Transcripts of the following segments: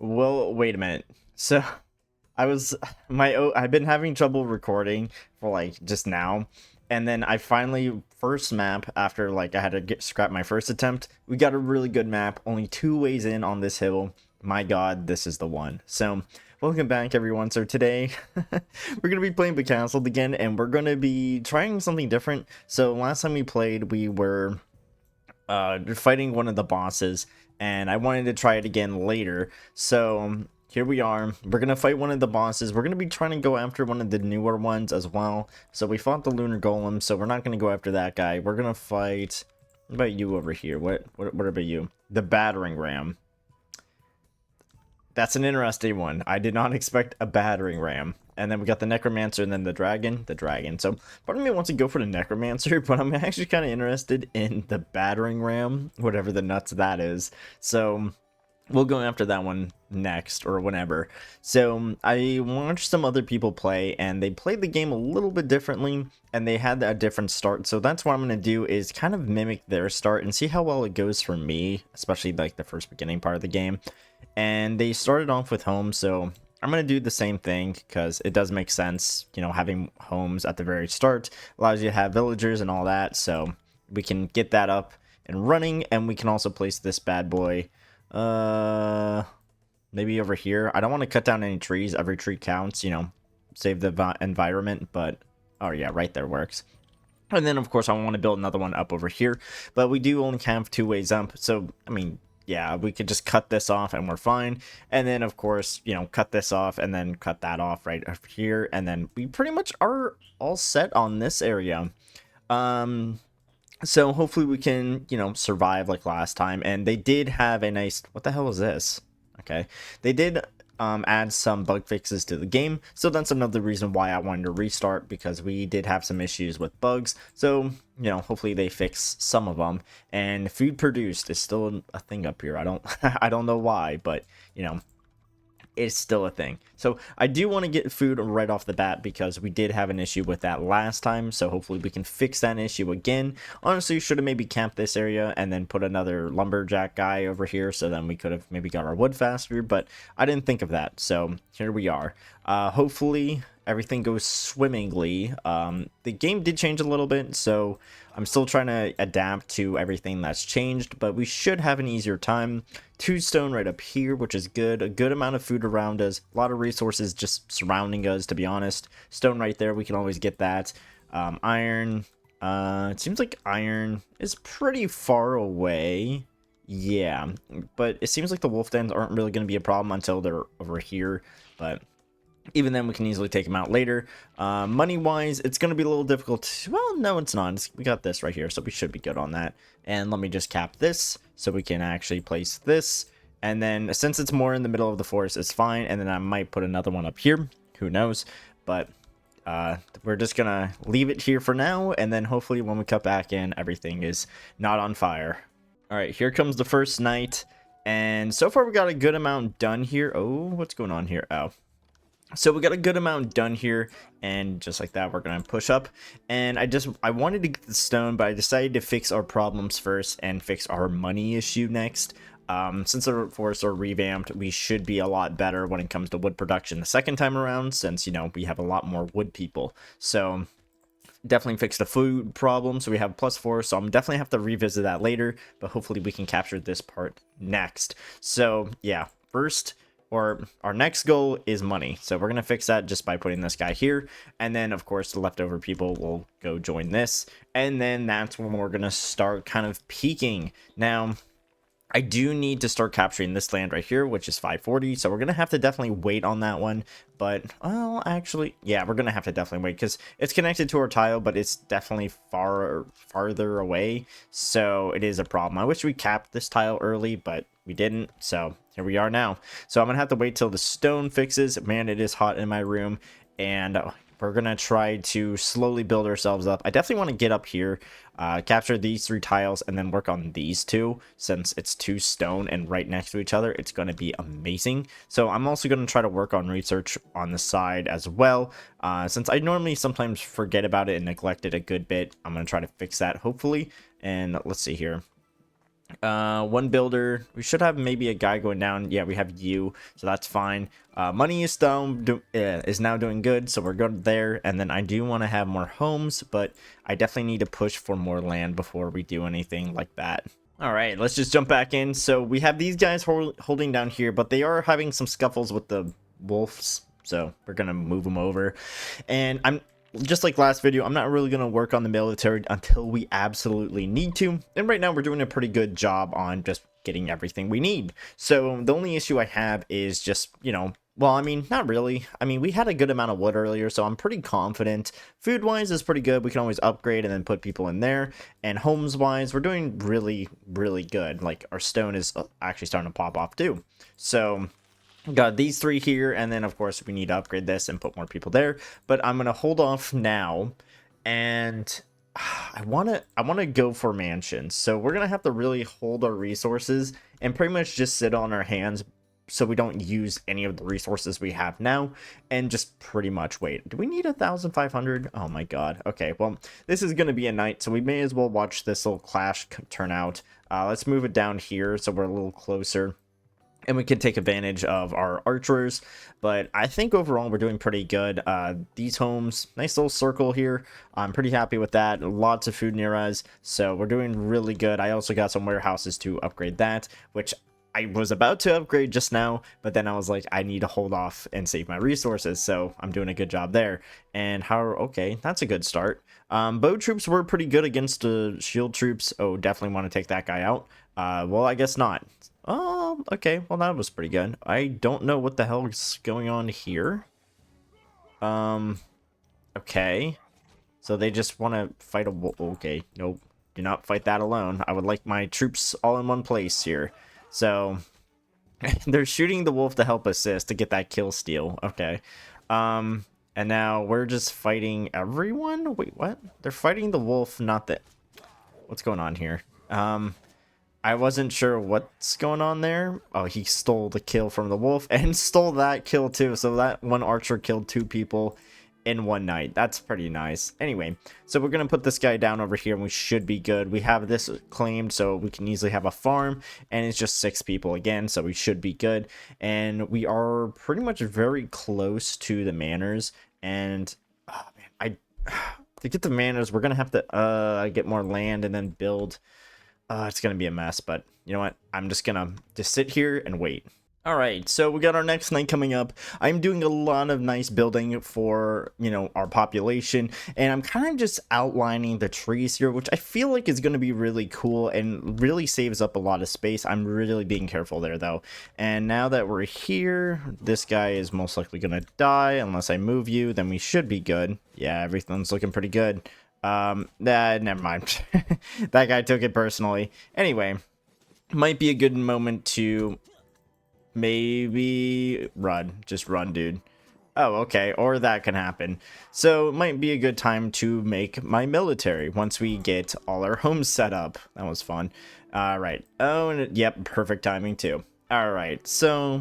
Well, wait a minute. So I was I've been having trouble recording for like just now, and then I finally first map after like I had to scrap my first attempt. We got a really good map, only 2 ways in on this hill. My God, this is the one. So welcome back, everyone. So today we're gonna be playing Becastled again, and we're gonna be trying something different. So last time we played, we were fighting one of the bosses, and I wanted to try it again later. So here we are. We're gonna fight one of the bosses. We're gonna be trying to go after one of the newer ones as well. So we fought the lunar golem, so we're not gonna go after that guy. We're gonna fight. What about you over here? What about you? The battering ram. That's an interesting one. I did not expect a battering ram. And then we got the Necromancer and then the dragon. So part of me wants to go for the Necromancer, but I'm actually kind of interested in the battering ram, whatever the nuts that is. So we'll go after that one next or whenever. So I watched some other people play, and they played the game a little bit differently, and they had a different start. So that's what I'm going to do, is kind of mimic their start and see how well it goes for me, especially like the first beginning part of the game. And they started off with homes, so I'm going to do the same thing because it does make sense. You know, having homes at the very start allows you to have villagers and all that, so we can get that up and running. And we can also place this bad boy maybe over here. I don't want to cut down any trees. Every tree counts, you know, save the environment. But oh yeah, right there works. And then of course I want to build another one up over here, but we do only have 2 ways up, so I mean, yeah, we could just cut this off and we're fine. And then of course, you know, cut this off and then cut that off right over here, and then we pretty much are all set on this area. So hopefully we can, you know, survive like last time. And they did have a nice, what the hell is this? Okay, they did add some bug fixes to the game, so that's another reason why I wanted to restart, because we did have some issues with bugs. So, you know, hopefully they fix some of them. And food produced is still a thing up here. I don't I don't know why, but you know, it's still a thing. So I do want to get food right off the bat, because we did have an issue with that last time. So hopefully we can fix that issue again. Honestly, should have maybe camped this area and then put another lumberjack guy over here, so then we could have maybe got our wood faster, but I didn't think of that. So here we are. Hopefully everything goes swimmingly. The game did change a little bit, so I'm still trying to adapt to everything that's changed, but we should have an easier time. 2 stone right up here, which is good. A good amount of food around us. A lot of resources just surrounding us, to be honest. Stone right there, we can always get that. Iron. It seems like iron is pretty far away. Yeah, but it seems like the wolf dens aren't really going to be a problem until they're over here, but even then we can easily take them out later. Money wise, it's going to be a little difficult. Well, no, it's not. We got this right here, so we should be good on that. And let me just cap this so we can actually place this. And then since it's more in the middle of the forest, it's fine. And then I might put another one up here, who knows. But we're just gonna leave it here for now, and then hopefully when we cut back in, everything is not on fire. All right, here comes the first night, and so far we got a good amount done here. Oh, what's going on here? Oh, so we got a good amount done here, and just like that, we're gonna push up. And I wanted to get the stone, but I decided to fix our problems first and fix our money issue next. Since the forests are revamped, we should be a lot better when it comes to wood production the second time around, since, you know, we have a lot more wood people. So definitely fix the food problem, so we have +4, so I'm definitely have to revisit that later, but hopefully we can capture this part next. So yeah, first, or our next goal is money, so we're gonna fix that just by putting this guy here, and then of course the leftover people will go join this, and then that's when we're gonna start kind of peaking. Now I do need to start capturing this land right here, which is 540, so we're going to have to definitely wait on that one. But, well, actually, yeah, we're going to have to definitely wait, because it's connected to our tile, but it's definitely farther away, so it is a problem. I wish we capped this tile early, but we didn't, so here we are now. So I'm going to have to wait till the stone fixes. Man, it is hot in my room, and we're going to try to slowly build ourselves up. I definitely want to get up here, capture these 3 tiles, and then work on these 2. Since it's 2 stone and right next to each other, it's going to be amazing. So I'm also going to try to work on research on the side as well. Since I normally sometimes forget about it and neglect it a good bit, I'm going to try to fix that, hopefully. And let's see here. One builder. We should have maybe a guy going down. Yeah, we have you, so that's fine. Money is is now doing good, so we're good there. And then I do want to have more homes, but I definitely need to push for more land before we do anything like that. All right, let's just jump back in. So we have these guys holding down here, but they are having some scuffles with the wolves, so we're gonna move them over. And I'm just like last video, I'm not really going to work on the military until we absolutely need to. And right now we're doing a pretty good job on just getting everything we need. So the only issue I have is just, you know, well, I mean, not really. I mean, we had a good amount of wood earlier, so I'm pretty confident. Food-wise is pretty good. We can always upgrade and then put people in there. And homes-wise, we're doing really, really good. Like, our stone is actually starting to pop off too. So got these three here, and then of course we need to upgrade this and put more people there, but I'm gonna hold off now. And I want to go for mansions, so we're gonna have to really hold our resources and pretty much just sit on our hands so we don't use any of the resources we have now, and just pretty much wait. Do we need 1,500? Oh my god. Okay, well, this is gonna be a night, so we may as well watch this little clash turn out. Let's move it down here so we're a little closer and we can take advantage of our archers. But I think overall we're doing pretty good. These homes, nice little circle here. I'm pretty happy with that. Lots of food near us, so we're doing really good. I also got some warehouses to upgrade that, which I was about to upgrade just now, but then I was like, I need to hold off and save my resources, so I'm doing a good job there. And how, okay, that's a good start. Bow troops were pretty good against the shield troops. Oh, definitely want to take that guy out. Well, I guess not. Oh, okay, well, that was pretty good. I don't know what the hell is going on here. Okay. So they just want to fight a wolf. Okay, nope. Do not fight that alone. I would like my troops all in one place here. So they're shooting the wolf to help assist to get that kill steal. Okay. And now we're just fighting everyone? Wait, what? They're fighting the wolf, not the... What's going on here? I wasn't sure what's going on there. Oh, he stole the kill from the wolf and stole that kill too. So that one archer killed two people in one night. That's pretty nice. Anyway, so we're going to put this guy down over here and we should be good. We have this claimed, so we can easily have a farm, and it's just 6 people again, so we should be good. And we are pretty much very close to the manors, and oh man, to get the manors, we're going to have to get more land and then build. It's going to be a mess, but you know what? I'm just going to sit here and wait. All right, so we got our next night coming up. I'm doing a lot of nice building for, you know, our population, and I'm kind of just outlining the trees here, which I feel like is going to be really cool and really saves up a lot of space. I'm really being careful there, though. And now that we're here, this guy is most likely going to die unless I move you. Then we should be good. Yeah, everything's looking pretty good. Never mind. That guy took it personally. Anyway, might be a good moment to maybe run. Just run, dude. Oh, okay, or that can happen. So it might be a good time to make my military once we get all our homes set up. That was fun. All right. Oh, and yep, perfect timing too. All right, so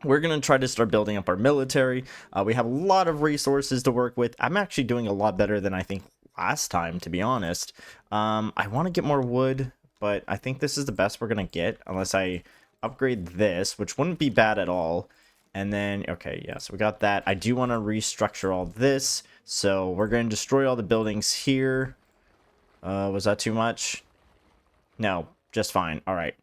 we're going to try to start building up our military. We have a lot of resources to work with. I'm actually doing a lot better than I think last time, to be honest. I want to get more wood, but I think this is the best we're going to get unless I upgrade this, which wouldn't be bad at all. And then, okay, yeah, so we got that. I do want to restructure all this, so we're going to destroy all the buildings here. Was that too much? No, just fine. All right.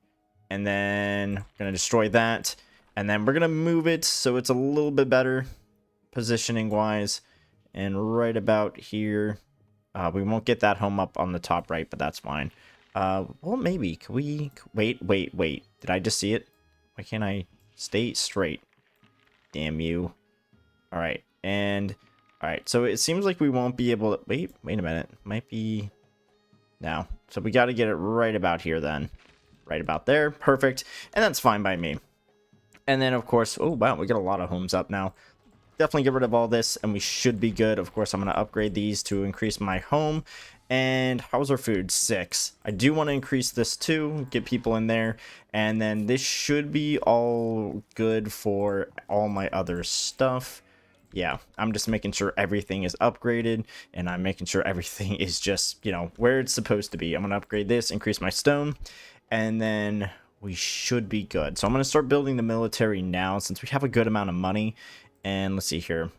And then going to destroy that, and then we're going to move it so it's a little bit better positioning wise, and right about here. We won't get that home up on the top right, but that's fine. Well, maybe. Can we... Wait. Did I just see it? Why can't I stay straight? Damn you. Alright, and... Alright, so it seems like we won't be able to... Wait a minute. Might be... No. So we got to get it right about here then. Right about there. Perfect. And that's fine by me. And then, of course... Oh, wow. We got a lot of homes up now. Definitely get rid of all this, and we should be good. Of course, I'm going to upgrade these to increase my home. And how's our food? 6. I do want to increase this too, get people in there, and then this should be all good for all my other stuff. Yeah, I'm just making sure everything is upgraded, and I'm making sure everything is just, you know, where it's supposed to be. I'm going to upgrade this, increase my stone, and then we should be good. So I'm going to start building the military now since we have a good amount of money. And let's see here.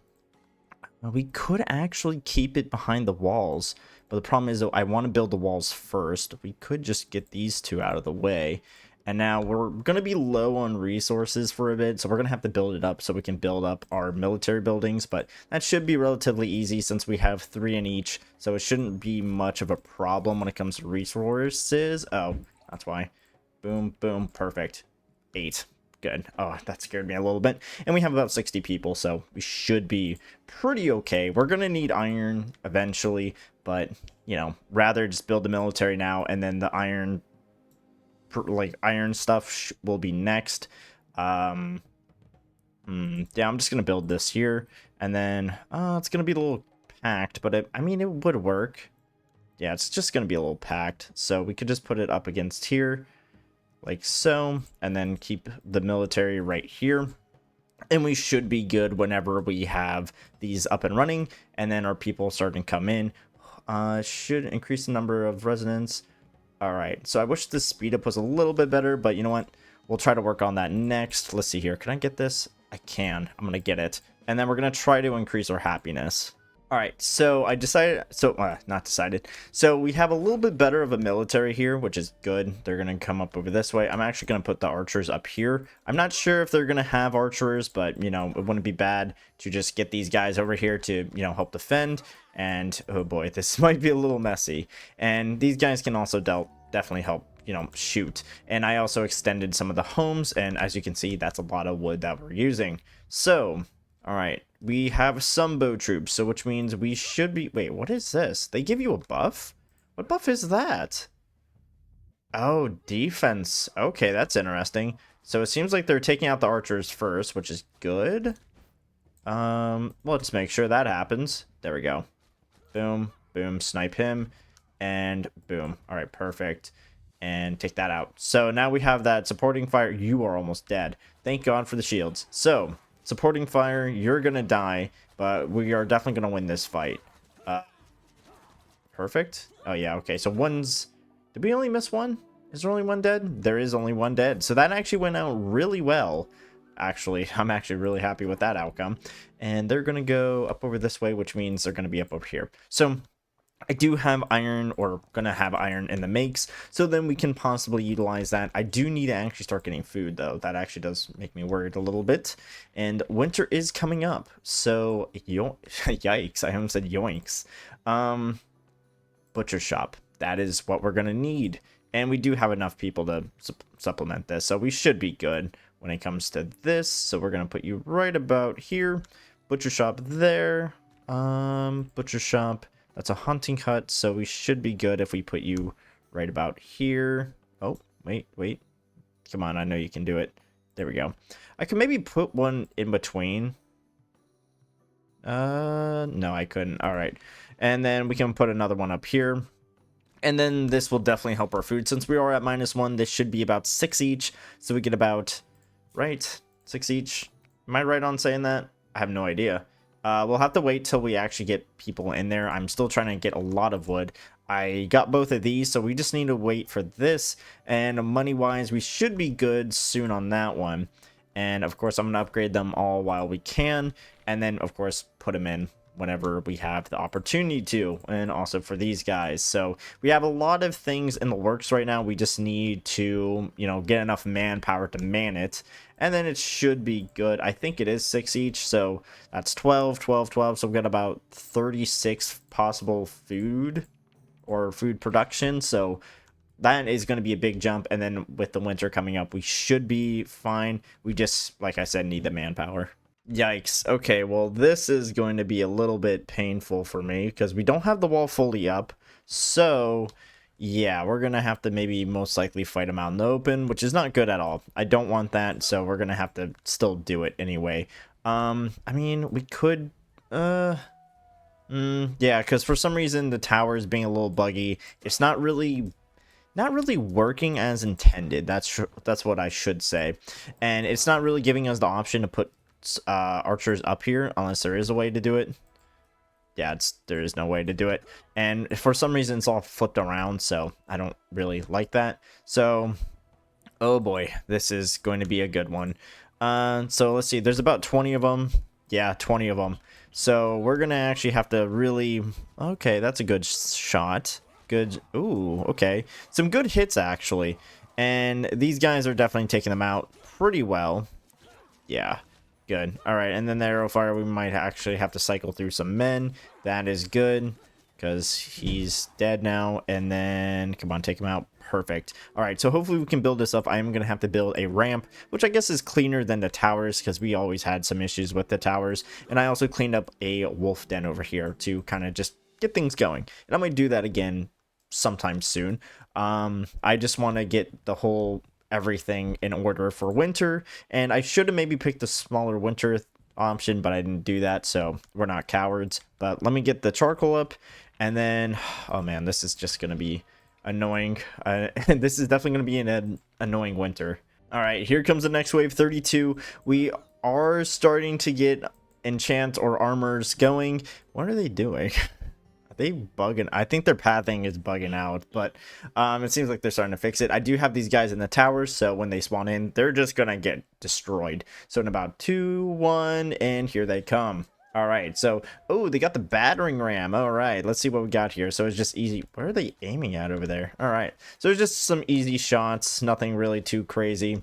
We could actually keep it behind the walls, but the problem is, though, I want to build the walls first. We could just get these two out of the way. And now we're going to be low on resources for a bit, so we're going to have to build it up so we can build up our military buildings, but that should be relatively easy since we have 3 in each, so it shouldn't be much of a problem when it comes to resources. Oh, that's why. Boom, boom, perfect. 8. Good. Oh, that scared me a little bit. And we have about 60 people, so we should be pretty okay. We're going to need iron eventually, but, you know, rather just build the military now, and then the iron, like, iron stuff will be next. Yeah, I'm just going to build this here, and then, it's going to be a little packed, but I mean, it would work. Yeah, it's just going to be a little packed, so we could just put it up against here. Like so, and then keep the military right here, and we should be good whenever we have these up and running, and then our people starting to come in. Should increase the number of residents. All right, so I wish the speed up was a little bit better, but you know what, we'll try to work on that next. Let's see here, can I get this? I can. I'm gonna get it, and then we're gonna try to increase our happiness. All right, so I decided, not decided. So we have a little bit better of a military here, which is good. They're going to come up over this way. I'm actually going to put the archers up here. I'm not sure if they're going to have archers, but, you know, it wouldn't be bad to just get these guys over here to, you know, help defend. And, oh boy, this might be a little messy. And these guys can also definitely help, you know, shoot. And I also extended some of the homes, and as you can see, that's a lot of wood that we're using. So, all right. We have some bow troops, so which means we should be... Wait, what is this? They give you a buff? What buff is that? Oh, defense. Okay, that's interesting. So it seems like they're taking out the archers first, which is good. Let's make sure that happens. There we go. Boom, boom, snipe him, and boom. All right, perfect. And take that out. So now we have that supporting fire. You are almost dead. Thank God for the shields. So... supporting fire, you're gonna die, but we are definitely gonna win this fight. Perfect. Oh yeah, okay, so did we only miss one? Is there only one dead? There is only one dead, so that actually went out really well. Actually, I'm actually really happy with that outcome. And they're gonna go up over this way, which means they're gonna be up over here. So I do have iron, or gonna have iron in the makes, so then we can possibly utilize that. I do need to actually start getting food, though. That actually does make me worried a little bit. And winter is coming up, so yikes, I haven't said yoinks. Butcher shop, that is what we're gonna need. And we do have enough people to supplement this, so we should be good when it comes to this. So we're gonna put you right about here. Butcher shop there. Butcher shop. That's a hunting hut, so we should be good if we put you right about here. Oh, wait. Come on, I know you can do it. There we go. I could maybe put one in between. No, I couldn't. All right. And then we can put another one up here. And then this will definitely help our food. Since we are at -1, this should be about 6 each. So we get about, right, 6 each. Am I right on saying that? I have no idea. We'll have to wait till we actually get people in there. I'm still trying to get a lot of wood. I got both of these, so we just need to wait for this. And money-wise, we should be good soon on that one. And, of course, I'm going to upgrade them all while we can. And then, of course, put them in whenever we have the opportunity to. And also for these guys. So we have a lot of things in the works right now. We just need to, you know, get enough manpower to man it. And then it should be good. I think it is 6 each, so that's 12, 12, 12. So we've got about 36 possible food or food production. So that is going to be a big jump. And then with the winter coming up, we should be fine. We just, like I said, need the manpower. Yikes. Okay, well, this is going to be a little bit painful for me because we don't have the wall fully up. So... yeah, we're going to have to maybe most likely fight them out in the open, which is not good at all. I don't want that, so we're going to have to still do it anyway. I mean, we could... yeah, because for some reason the tower is being a little buggy. It's not really working as intended. That's what I should say. And it's not really giving us the option to put archers up here, unless there is a way to do it. Yeah, there is no way to do it. And for some reason, it's all flipped around, so I don't really like that. So, oh boy, this is going to be a good one. So let's see. There's about 20 of them. Yeah, 20 of them. So we're gonna actually have to really. Okay, that's a good shot. Good. Ooh, okay. Some good hits actually. And these guys are definitely taking them out pretty well. Yeah, good. All right, and then the arrow fire, we might actually have to cycle through some men. That is good, because he's dead now. And then, come on, take him out. Perfect. All right, so hopefully we can build this up. I am going to have to build a ramp, which I guess is cleaner than the towers, because we always had some issues with the towers. And I also cleaned up a wolf den over here to kind of just get things going. And I'm going to do that again sometime soon. I just want to get the whole everything in order for winter, and I should have maybe picked the smaller winter option, but I didn't do that, so we're not cowards. But let me get the charcoal up, and then, oh man, this is just gonna be annoying. This is definitely gonna be an annoying winter. All right, here comes the next wave, 32. We are starting to get enchant or armors going. What are they doing? They bugging. I think their pathing is bugging out, but it seems like they're starting to fix it. I do have these guys in the towers, so when they spawn in, they're just gonna get destroyed. So in about 2, 1, and here they come. All right, so oh, they got the battering ram. All right, let's see what we got here. So it's just easy. Where are they aiming at over there? All right, so it's just some easy shots, nothing really too crazy.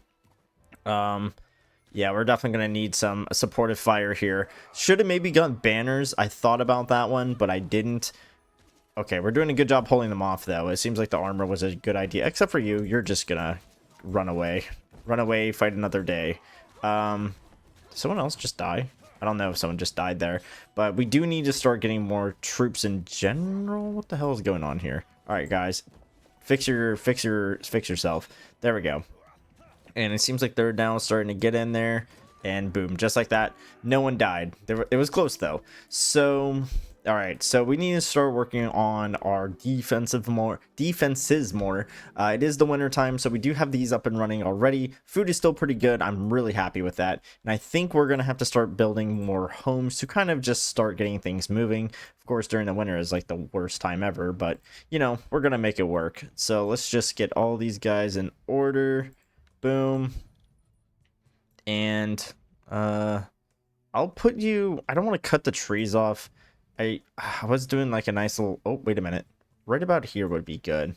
Yeah, we're definitely going to need some supportive fire here. Should have maybe gotten banners. I thought about that one, but I didn't. Okay, we're doing a good job pulling them off, though. It seems like the armor was a good idea. Except for you. You're just going to run away. Run away, fight another day. Did someone else just die? I don't know if someone just died there. But we do need to start getting more troops in general. What the hell is going on here? All right, guys. Fix yourself. There we go. And it seems like they're now starting to get in there, and boom, just like that, no one died. It was close though. So, all right, so we need to start working on our defenses more. It is the winter time, so we do have these up and running already. Food is still pretty good. I'm really happy with that, and I think we're gonna have to start building more homes to kind of just start getting things moving. Of course, during the winter is like the worst time ever, but you know, we're gonna make it work. So let's just get all these guys in order. Boom. And I'll put you, I don't want to cut the trees off. I was doing like a nice little, oh wait a minute, right about here would be good.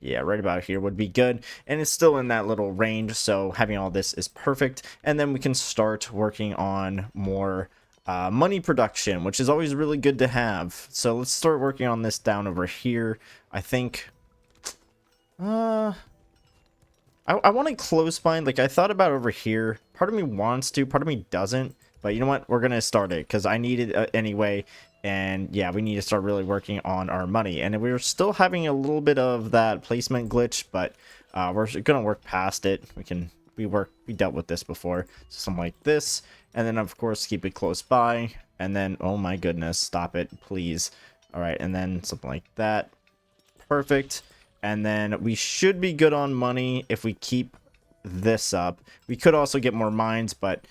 Yeah, right about here would be good, and it's still in that little range, so having all this is perfect. And then we can start working on more money production, which is always really good to have. So let's start working on this down over here. I think I want to close bind. Like, I thought about over here. Part of me wants to, part of me doesn't. But you know what? We're going to start it because I need it anyway. And yeah, we need to start really working on our money. And we're still having a little bit of that placement glitch, but we're going to work past it. We dealt with this before. So something like this. And then, of course, keep it close by. And then, oh my goodness, stop it, please. All right, and then something like that. Perfect. And then we should be good on money if we keep this up. We could also get more mines, but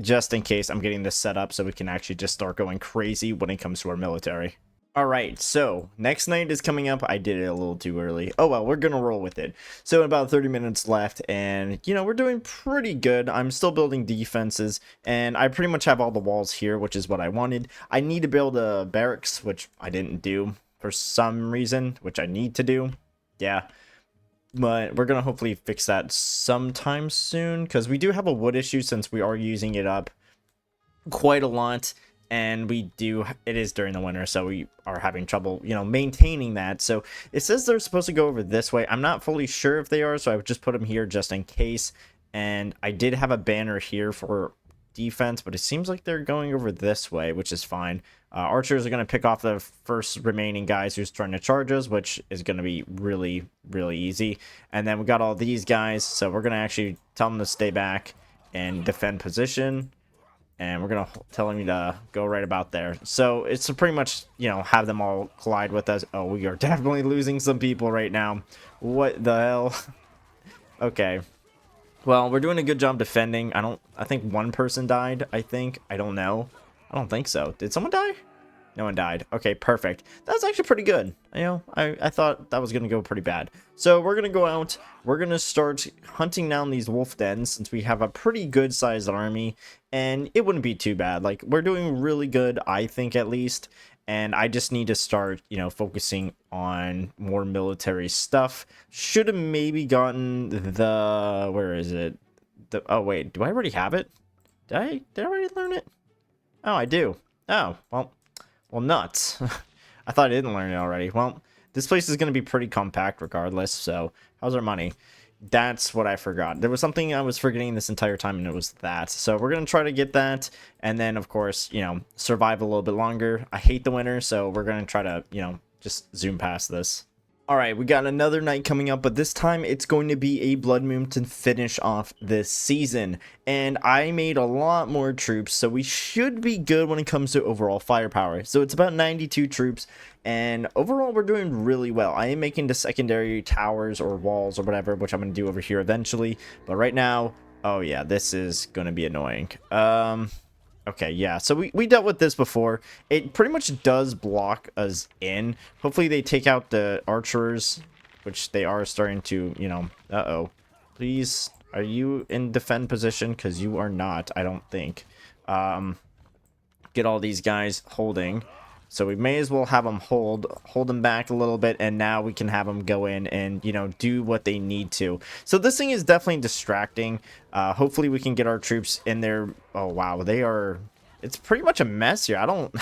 just in case, I'm getting this set up so we can actually just start going crazy when it comes to our military. Alright, so next night is coming up. I did it a little too early. Oh well, we're gonna roll with it. So about 30 minutes left, and you know, we're doing pretty good. I'm still building defenses, and I pretty much have all the walls here, which is what I wanted. I need to build a barracks, which I didn't do for some reason, which I need to do. Yeah, but we're gonna hopefully fix that sometime soon, because we do have a wood issue since we are using it up quite a lot, and it is during the winter, so we are having trouble, you know, maintaining that. So it says they're supposed to go over this way. I'm not fully sure if they are, so I would just put them here just in case. And I did have a banner here for defense, but it seems like they're going over this way, which is fine. Archers are going to pick off the first remaining guys who's trying to charge us, which is going to be really, really easy. And then we got all these guys, so we're going to actually tell them to stay back and defend position. And we're going to tell them to go right about there. So it's to pretty much, you know, have them all collide with us. Oh, we are definitely losing some people right now. What the hell? Okay. Well, we're doing a good job defending. I think one person died, I don't know. I don't think so. Did someone die? No one died. Okay, perfect. That's actually pretty good. You know, I thought that was going to go pretty bad. So we're going to go out. We're going to start hunting down these wolf dens since we have a pretty good sized army. And it wouldn't be too bad. Like, we're doing really good, I think, at least. And I just need to start, you know, focusing on more military stuff. Should have maybe gotten the... Where is it? Oh, wait. Do I already have it? Did I already learn it? Oh, I do. Oh, well, nuts. I thought I didn't learn it already. Well, this place is going to be pretty compact regardless, so how's our money? That's what I forgot. There was something I was forgetting this entire time, and it was that. So we're going to try to get that, and then, of course, you know, survive a little bit longer. I hate the winter, so we're going to try to, you know, just zoom past this. Alright, we got another night coming up, but this time it's going to be a blood moon to finish off this season. And I made a lot more troops, so we should be good when it comes to overall firepower. So it's about 92 troops, and overall we're doing really well. I am making the secondary towers or walls or whatever, which I'm going to do over here eventually. But right now, oh yeah, this is going to be annoying. Okay, yeah, so we dealt with this before. It pretty much does block us in. Hopefully they take out the archers, which they are starting to, you know, uh-oh. Please, are you in defend position? Because you are not, I don't think. Get all these guys holding. So we may as well have them hold them back a little bit, and now we can have them go in and, you know, do what they need to. So this thing is definitely distracting. Hopefully we can get our troops in there. Oh, wow, they are... It's pretty much a mess here. I don't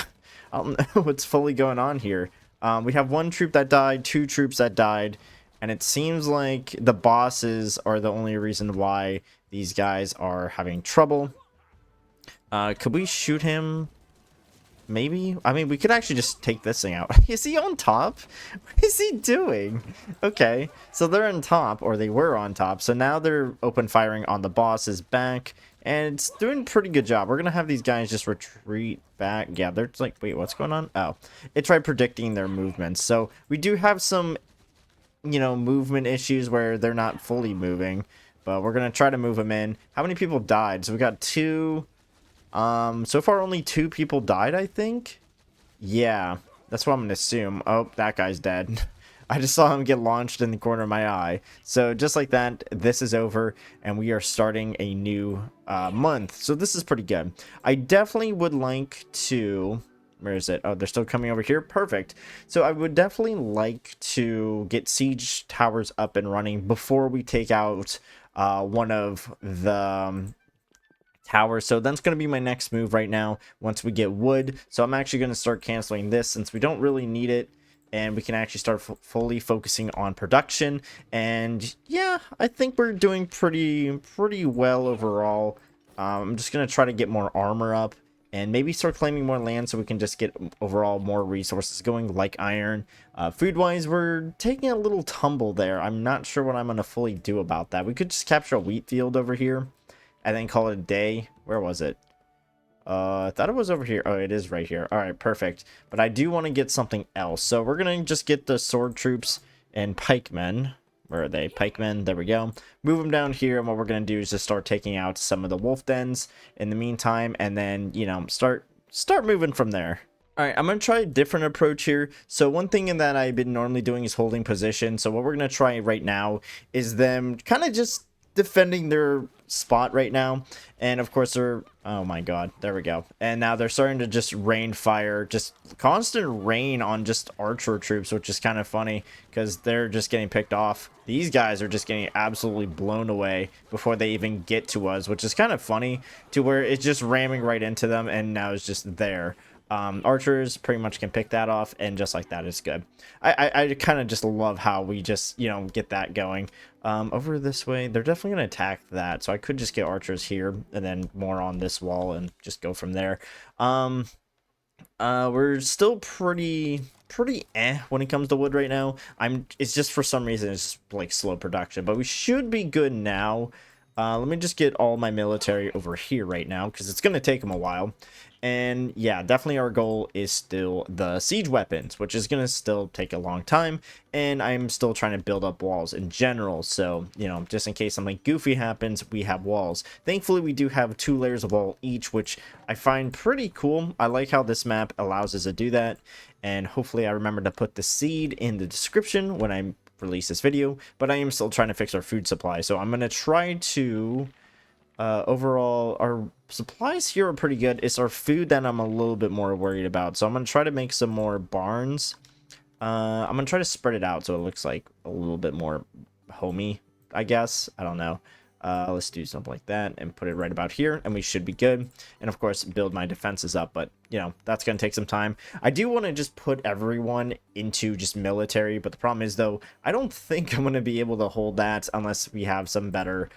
know what's fully going on here. We have one troop that died, two troops that died, and it seems like the bosses are the only reason why these guys are having trouble. Could we shoot him? Maybe? I mean, we could actually just take this thing out. Is he on top? What is he doing? Okay, so they're on top, or they were on top. So now they're open firing on the boss's back, and it's doing a pretty good job. We're going to have these guys just retreat back. Yeah, they're like, wait, what's going on? Oh, it tried predicting their movements. So we do have some, you know, movement issues where they're not fully moving, but we're going to try to move them in. How many people died? So we got two... so far only two people died, I think. Yeah, that's what I'm gonna assume. Oh, that guy's dead. I just saw him get launched in the corner of my eye. So just like that, this is over, and we are starting a new month. So this is pretty good. I definitely would like to... Where is it? Oh, they're still coming over here. Perfect. So I would definitely like to get siege towers up and running before we take out one of the... tower. So that's going to be my next move right now once we get wood. So I'm actually going to start canceling this since we don't really need it, and we can actually start fully focusing on production. And yeah, I think we're doing pretty well overall. I'm just going to try to get more armor up and maybe start claiming more land so we can just get overall more resources going, like iron. Food wise, we're taking a little tumble there. I'm not sure what I'm going to fully do about that. We could just capture a wheat field over here and then call it a day. Where was it? I thought it was over here. Oh, it is right here. All right, perfect. But I do want to get something else. So we're going to just get the sword troops and pikemen. Where are they? Pikemen. There we go. Move them down here. And what we're going to do is just start taking out some of the wolf dens in the meantime. And then, you know, start moving from there. All right, I'm going to try a different approach here. So one thing that I've been normally doing is holding position. So what we're going to try right now is them kind of just defending their spot right now, and of course they're, oh my god, there we go, and now they're starting to just rain fire, just constant rain on just archer troops, which is kind of funny because they're just getting picked off. These guys are just getting absolutely blown away before they even get to us, which is kind of funny, to where it's just ramming right into them and now it's just there. Archers pretty much can pick that off, and just like that, it's good. I kind of just love how we just, you know, get that going. Over this way, they're definitely going to attack that, so I could just get archers here and then more on this wall and just go from there. We're still pretty when it comes to wood right now. It's just, for some reason, it's just like slow production, but we should be good now. Let me just get all my military over here right now, because it's going to take them a while. And yeah, definitely our goal is still the siege weapons, which is going to still take a long time. And I'm still trying to build up walls in general. So, you know, just in case something goofy happens, we have walls. Thankfully, we do have 2 layers of wall each, which I find pretty cool. I like how this map allows us to do that. And hopefully I remember to put the seed in the description when I release this video, but I am still trying to fix our food supply, so I'm gonna try to overall our supplies here are pretty good. It's our food that I'm a little bit more worried about, so I'm gonna try to make some more barns. I'm gonna try to spread it out so it looks like a little bit more homey, I guess. I don't know. Let's do something like that and put it right about here, and we should be good. And of course, build my defenses up, but you know, that's gonna take some time. I do want to just put everyone into just military, but the problem is though, I don't think I'm gonna be able to hold that unless we have some better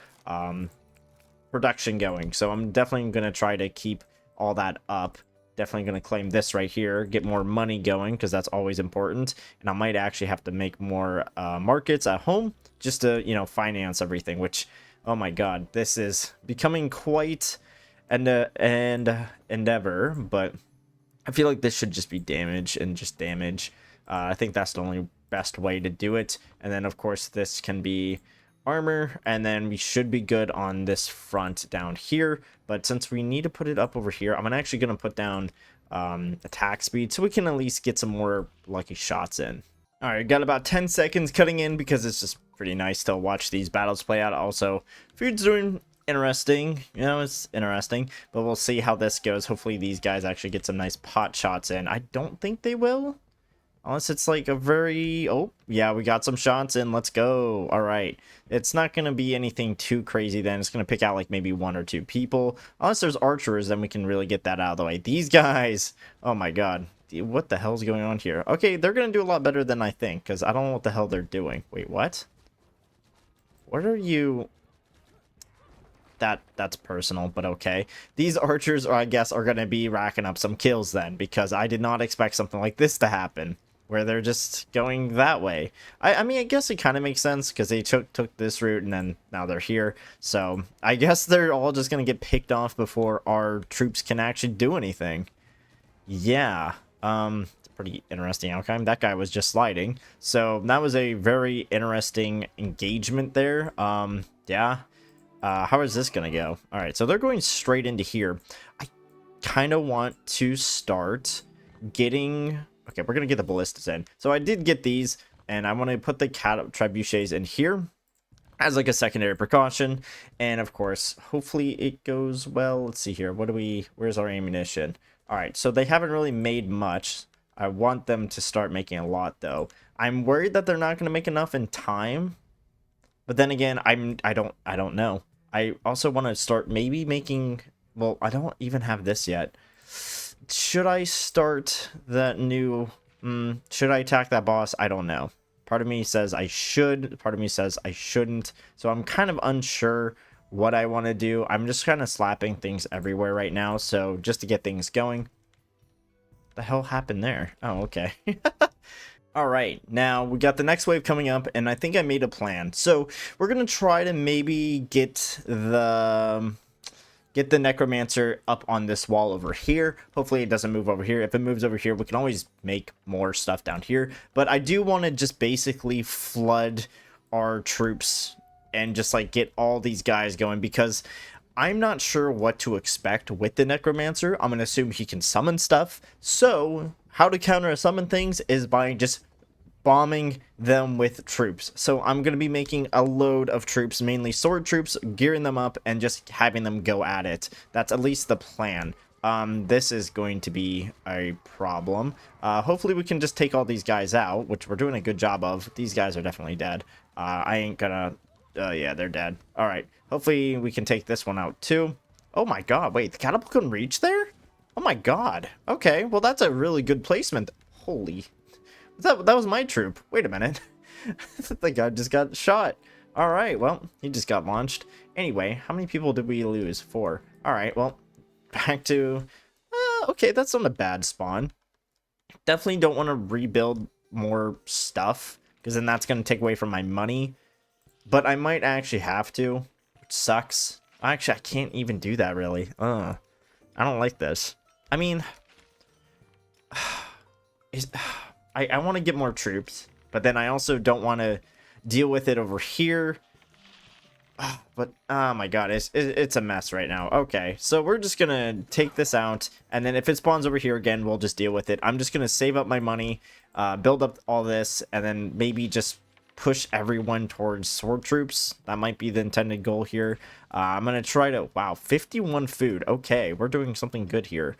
production going. So I'm definitely gonna try to keep all that up. Definitely going to claim this right here, get more money going, because that's always important. And I might actually have to make more markets at home just to, you know, finance everything, which, oh my god, this is becoming quite an endeavor, but I feel like this should just be damage and just damage. I think that's the only best way to do it. And then, of course, this can be armor, and then we should be good on this front down here. But since we need to put it up over here, I'm actually going to put down attack speed so we can at least get some more lucky shots in. All right, got about 10 seconds cutting in because it's just pretty nice to watch these battles play out. Also, food's doing interesting, you know, it's interesting, but we'll see how this goes. Hopefully these guys actually get some nice pot shots in. I don't think they will, unless it's like a very... Oh, yeah, we got some shots in. Let's go. All right. It's not going to be anything too crazy then. It's going to pick out like maybe 1 or 2 people. Unless there's archers, then we can really get that out of the way. These guys... Oh my god. What the hell's going on here? Okay, they're going to do a lot better than I think, because I don't know what the hell they're doing. Wait, what? What are you... That's personal, but okay. These archers, I guess, are going to be racking up some kills then, because I did not expect something like this to happen, where they're just going that way. I mean, I guess it kind of makes sense, because they took this route, and then now they're here. So, I guess they're all just going to get picked off before our troops can actually do anything. Yeah, it's a pretty interesting outcome. That guy was just sliding. So, that was a very interesting engagement there. Yeah. How is this going to go? All right, so they're going straight into here. I kind of want to start getting... Okay, we're going to get the ballistas in. So I did get these, and I want to put the trebuchets in here as like a secondary precaution. And of course, hopefully it goes well. Let's see here. Where's our ammunition? All right, so they haven't really made much. I want them to start making a lot, though. I'm worried that they're not going to make enough in time. But then again, I don't know. I also want to start maybe making... Well, I don't even have this yet. Should I start that new... should I attack that boss? I don't know. Part of me says I should. Part of me says I shouldn't. So I'm kind of unsure what I want to do. I'm just kind of slapping things everywhere right now. So just to get things going. What the hell happened there? Oh, okay. All right, now we got the next wave coming up, and I think I made a plan. So we're gonna try to maybe get the Necromancer up on this wall over here. Hopefully it doesn't move over here. If it moves over here, we can always make more stuff down here. But I do want to just basically flood our troops and just like get all these guys going, because I'm not sure what to expect with the Necromancer. I'm gonna assume he can summon stuff. So how to counter summon things is by just bombing them with troops. So I'm going to be making a load of troops, mainly sword troops, gearing them up and just having them go at it. That's at least the plan. This is going to be a problem. Hopefully we can just take all these guys out, which we're doing a good job of. These guys are definitely dead. I ain't gonna... yeah, they're dead. All right. Hopefully we can take this one out too. Oh my god, wait, the catapult couldn't reach there? Oh my god. Okay, well that's a really good placement. Holy... That was my troop. Wait a minute. The guy just got shot. Alright, well, he just got launched. Anyway, how many people did we lose? 4. Alright, well, back to... okay, that's not a bad spawn. Definitely don't want to rebuild more stuff, because then that's going to take away from my money. But I might actually have to. sucks. Actually, I can't even do that, really. I don't like this. I mean, I want to get more troops, but then I also don't want to deal with it over here. But, oh my god, it's a mess right now. Okay, so we're just gonna take this out, and then if it spawns over here again, we'll just deal with it. I'm just gonna save up my money, build up all this, and then maybe just push everyone towards sword troops. That might be the intended goal here. I'm gonna try to... Wow, 51 food. Okay, we're doing something good here.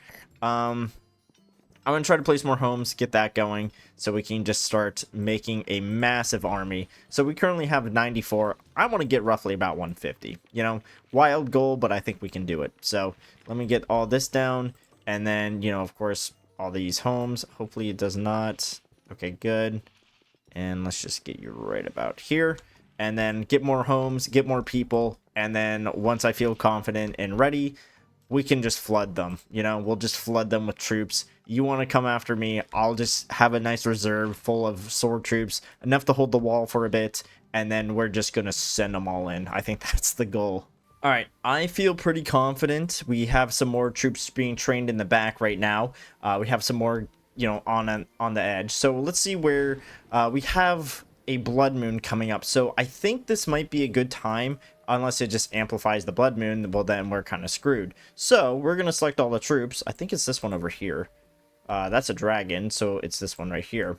I'm going to try to place more homes, get that going, so we can just start making a massive army. So we currently have 94. I want to get roughly about 150. You know, wild goal, but I think we can do it. So let me get all this down, and then, you know, of course, all these homes. Hopefully it does not. Okay, good. And let's just get you right about here. And then get more homes, get more people, and then once I feel confident and ready, we can just flood them. You know, we'll just flood them with troops. You want to come after me, I'll just have a nice reserve full of sword troops, enough to hold the wall for a bit, and then we're just going to send them all in. I think that's the goal. All right, I feel pretty confident. We have some more troops being trained in the back right now. We have some more, you know, on the edge. So let's see where we have a blood moon coming up. So I think this might be a good time. Unless it just amplifies the blood moon, well, then we're kind of screwed. So we're going to select all the troops. I think it's this one over here. That's a dragon, so it's this one right here.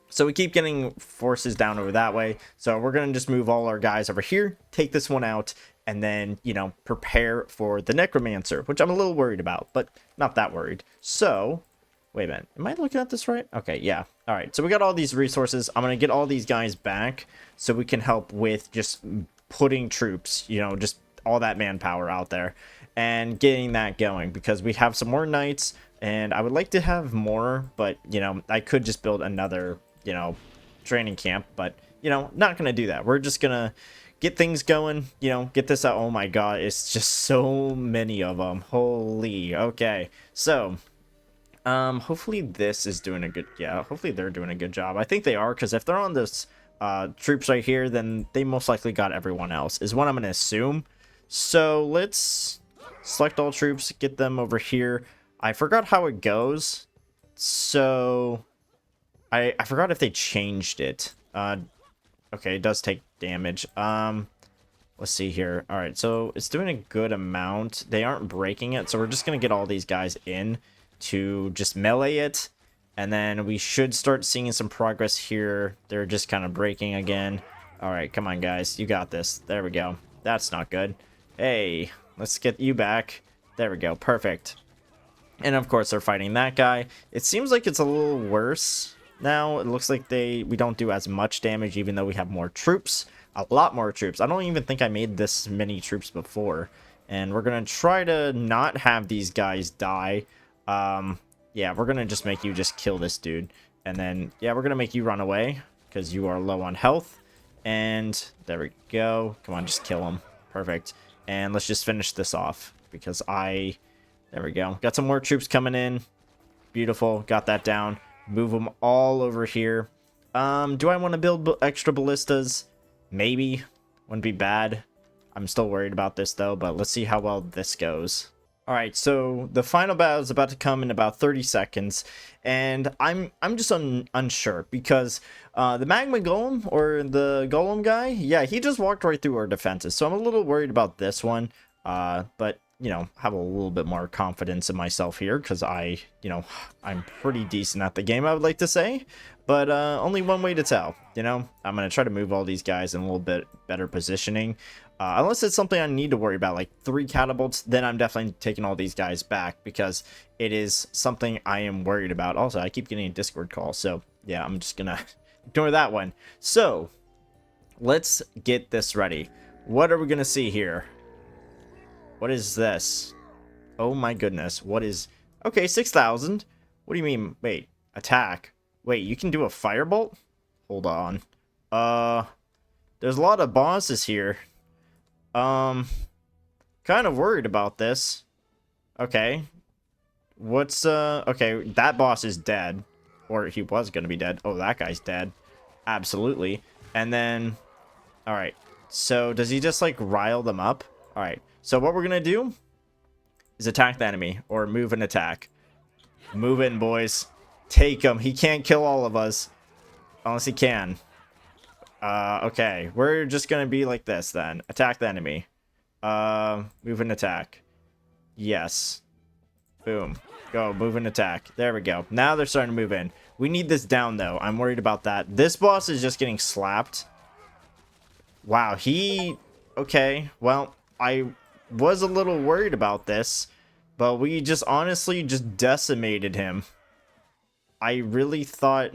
So we keep getting forces down over that way. So we're going to just move all our guys over here, take this one out, and then, you know, prepare for the Necromancer, which I'm a little worried about, but not that worried. So, wait a minute. Am I looking at this right? Okay, yeah. All right, so we got all these resources. I'm going to get all these guys back so we can help with just putting troops, you know, just all that manpower out there and getting that going, because we have some more knights and I would like to have more, but, you know, I could just build another, you know, training camp, but, you know, not going to do that. We're just going to get things going, you know, get this out. Oh my god, it's just so many of them. Holy. Okay, so hopefully this is doing a good... Yeah, hopefully they're doing a good job. I think they are, because if they're on this troops right here, then they most likely got everyone else, is what I'm going to assume. So let's select all troops, get them over here. I forgot how it goes, so I forgot if they changed it. Okay, it does take damage. Let's see here. All right, so it's doing a good amount. They aren't breaking it, so we're just going to get all these guys in to just melee it. And then we should start seeing some progress here. They're just kind of breaking again. All right, come on, guys. You got this. There we go. That's not good. Hey, let's get you back. There we go. Perfect. And, of course, they're fighting that guy. It seems like it's a little worse now. It looks like we don't do as much damage, even though we have more troops. A lot more troops. I don't even think I made this many troops before. And we're going to try to not have these guys die. Yeah, we're going to just make you just kill this dude. And then, yeah, we're going to make you run away because you are low on health. And there we go. Come on, just kill him. Perfect. And let's just finish this off because there we go. Got some more troops coming in. Beautiful. Got that down. Move them all over here. Do I want to build extra ballistas? Maybe. Wouldn't be bad. I'm still worried about this, though, but let's see how well this goes. Alright, so the final battle is about to come in about 30 seconds, and I'm just unsure, because the Magma Golem, or the Golem guy, yeah, he just walked right through our defenses, so I'm a little worried about this one, but, you know, have a little bit more confidence in myself here, because I'm pretty decent at the game, I would like to say, but only one way to tell, you know? I'm going to try to move all these guys in a little bit better positioning. Unless it's something I need to worry about, like 3 catapults, then I'm definitely taking all these guys back, because it is something I am worried about. Also, I keep getting a Discord call, so yeah, I'm just gonna ignore that one. So, let's get this ready. What are we gonna see here? What is this? Oh my goodness, what is... Okay, 6,000. What do you mean? Wait, attack. Wait, you can do a firebolt? Hold on. There's a lot of bosses here. Kind of worried about this. Okay. Okay, that boss is dead. Or he was gonna be dead. Oh, that guy's dead. Absolutely. And then, alright. So does he just like rile them up? All right. So what we're gonna do is attack the enemy or move and attack. Move in, boys. Take him. He can't kill all of us unless he can. Okay. We're just gonna be like this then. Attack the enemy. Move and attack. Yes. Boom. Go. Move and attack. There we go. Now they're starting to move in. We need this down though. I'm worried about that. This boss is just getting slapped. Wow, he... Okay, well, I was a little worried about this, but we just honestly just decimated him. I really thought...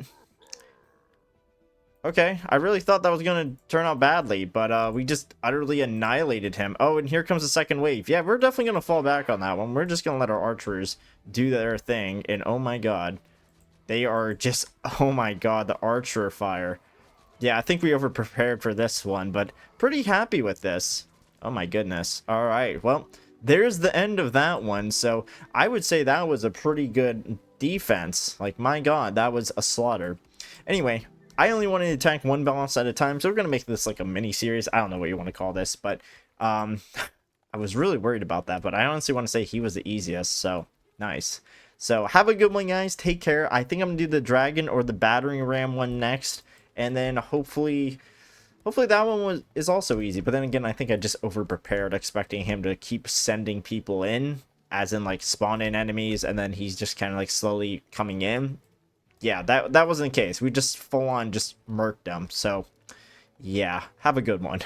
Okay, I really thought that was going to turn out badly, but we just utterly annihilated him. Oh, and here comes the second wave. Yeah, we're definitely going to fall back on that one. We're just going to let our archers do their thing, and oh my god. They are just... Oh my god, the archer fire. Yeah, I think we over-prepared for this one, but pretty happy with this. Oh my goodness. All right, well, there's the end of that one. So I would say that was a pretty good defense. Like, my god, that was a slaughter. Anyway, I only wanted to attack one boss at a time, so we're going to make this like a mini-series. I don't know what you want to call this, but I was really worried about that, but I honestly want to say he was the easiest, so nice. So have a good one, guys. Take care. I think I'm going to do the dragon or the battering ram one next. And then hopefully that one is also easy. But then again, I think I just over-prepared, expecting him to keep sending people in, as in like spawn in enemies, and then he's just kind of like slowly coming in. Yeah, that wasn't the case. We just full on just murked them. So yeah, have a good one.